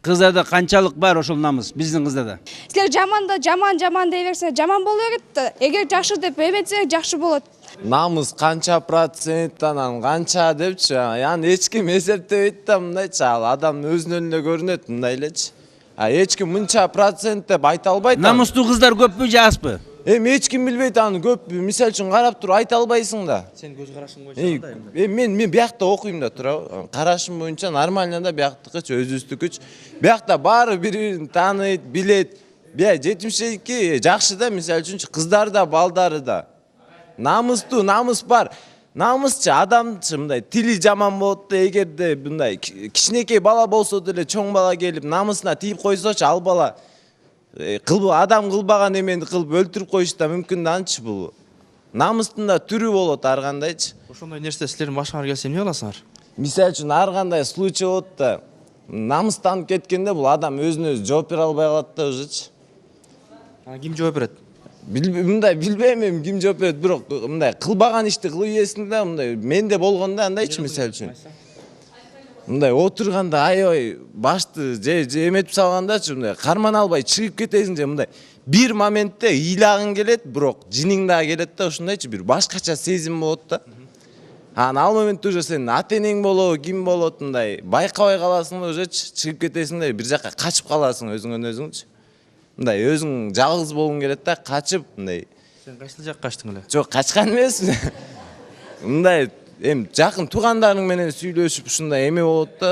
Кыздарда канчалык бар ошол намыс биздин кыздарда? Силер жаман дей берсеңер жаман боло берет да. Эгер жакшы деп эметсеңер жакшы болот. Намыс канча процент анан канча депчи, яны эч ким эсептебейт да мындайчы, ал адам өзүнөн эле көрүнөт мындай элечи. Эч ким мынча процент деп айта албайт. Намустуу кыздар көппү же азбы? Эми эч ким билбейт аны көппү. Мисалы үчүн карап туруп айта албайсың да. Сен көз карашың боюнча кандай? Мен биякта окуйм да турабы. Карашым боюнча нормально да бияктыкычы, өзүбүздүкүчү. Биякта баары бири-бирин тааныйт, билет. Бия 72 жакшы да, мисалы үчүн кыздар да, балдары да. Намыс бар. Намысчы адамчы мындай тили жаман болот да, эгерде мындай кичинекей бала болсо деле чоң бала келип намысына тийип койсочу, ал бала адам кылбаган эмени кылып өлтүрүп коюшу да мүмкүн да, анчы бул. Намыстын да түрү болот ар кандайчы. Ошондой нерсе силердин башыңар келсе эмне кыласыңар? Мисалы үчүн ар кандай случай болот да, намыстанып кеткенде бул адам өзүнө өзү жооп бере албай калат да ужечи. Ким жооп берет? Мындай билбейм эми ким жооп берет, бирок мындай кылбаган ишти кылып ийесиң да, мындай менде болгондо андайчы мисалы үчүн. Мындай отурганда аябай башты же эметип салгандачы, мындай карман албай чыгып кетесиң же мындай бир моментте ыйлагың келет, бирок жиниң дагы келет да, ошондойчу бир башкача сезим болот да. Ал моментте уже сен ата энең болобу, ким болот, мындай байкабай каласың да, уже чыгып кетесиң да, бир жака качып каласың өзүңөн өзүңчү. Мындай өзүң жалгыз болгуң келет да, качып мындай. Сен кайсыл жакка качтың эле? Жок, качкан эмесмин. Мындай эми жакын туугандарың менен сүйлөшүп ушундай эме болот да.